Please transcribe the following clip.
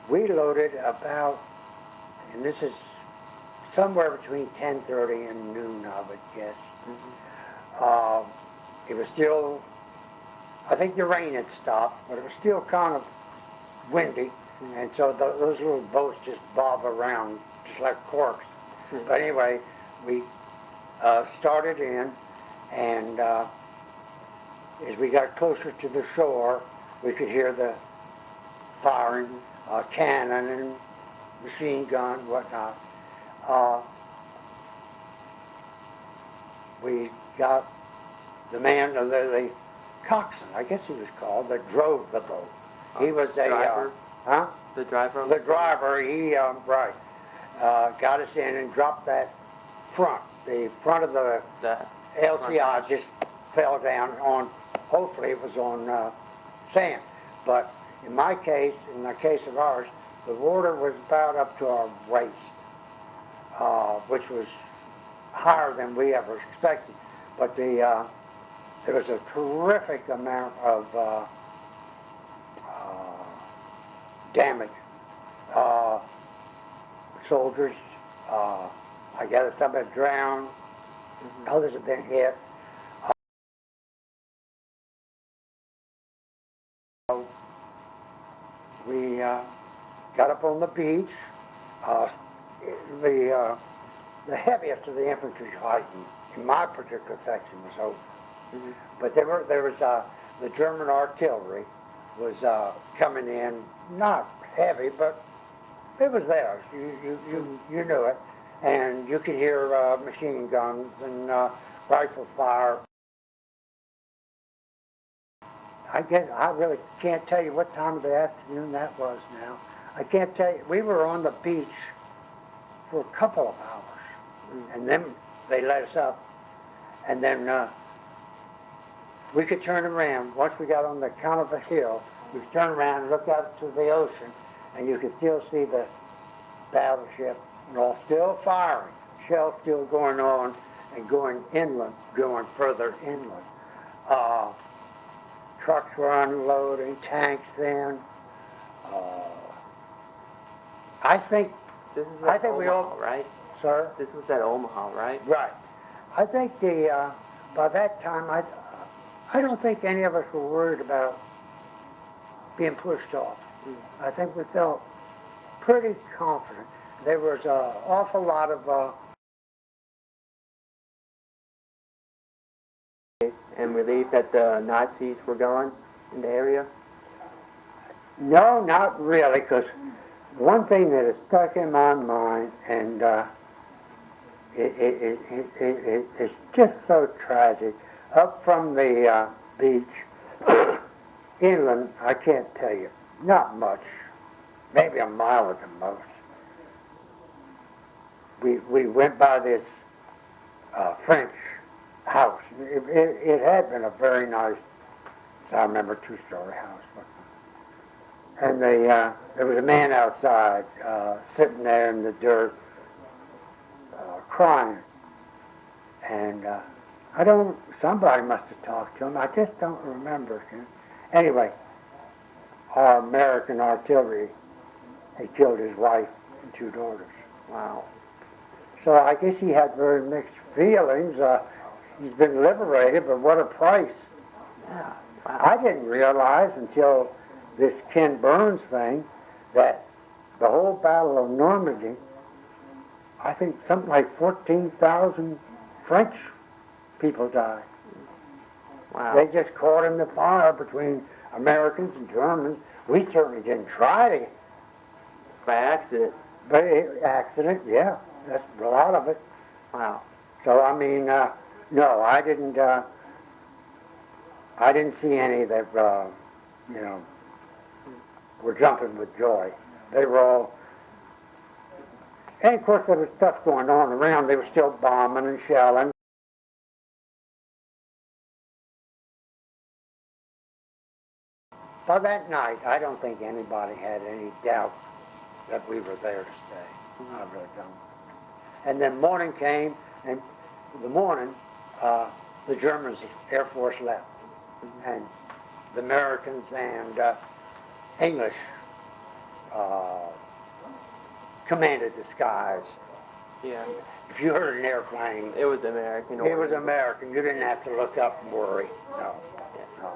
We loaded about, and this is somewhere between 10:30 and noon, I would guess. It was still, I think the rain had stopped, but it was still kind of windy, and so those little boats just bob around just like corks. But anyway, we started in, and as we got closer to the shore, we could hear the firing, cannon and machine gun, whatnot. We got the man, the coxswain, I guess he was called, that drove the boat. He was a driver. Huh? The driver. The driver. He right. Got us in and dropped that front. The front of the LCI just fell down on. Hopefully, it was on sand. But in my case, in the case of ours, the water was about up to our waist, which was higher than we ever expected. But there was a terrific amount of damage. Soldiers, I gather some have drowned, others have been hit. We got up on the beach. The heaviest of the infantry fighting, in my particular section, was over. But there was the German artillery was coming in, not heavy, but it was there. You knew it, and you could hear machine guns and rifle fire. I guess I really can't tell you what time of the afternoon that was now. I can't tell you. We were on the beach for a couple of hours, and then they let us up, and then we could turn around. Once we got on the count of a hill, we could turn around and look out to the ocean, and you could still see the battleship and all still firing, shells still going on and going inland, going further inland. Trucks were unloading, tanks then. I think This is I think we Omaha, all, right? sir. This was at Omaha, right? Right. I think by that time I don't think any of us were worried about being pushed off. I think we felt pretty confident. There was an awful lot of And relief that the Nazis were gone in the area? no, not really, because one thing that has stuck in my mind, and it's just so tragic. Up from the beach, inland, I can't tell you, not much, maybe a mile at the most. We went by this French house. It had been a very nice, I remember, two-story house. And there was a man outside sitting there in the dirt crying. And somebody must have talked to him. I just don't remember. Anyway, our American artillery had killed his wife and two daughters. Wow. So I guess he had very mixed feelings. He's been liberated, but what a price. Yeah. Wow. I didn't realize until this Ken Burns thing that the whole Battle of Normandy, I think something like 14,000 French people died. Wow. They just caught in the fire between Americans and Germans. We certainly didn't try to. By accident. But accident, yeah, that's a lot of it. Wow. So I mean, no, I didn't see any that were jumping with joy. They were all, and of course there was stuff going on around. They were still bombing and shelling. By that night, I don't think anybody had any doubt that we were there to stay. I really don't. And then morning came, and the morning, the Germans' Air Force left, and the Americans and English commanded the skies. Yeah. If you heard an airplane, It was American. it was American. You didn't have to look up and worry. No, no.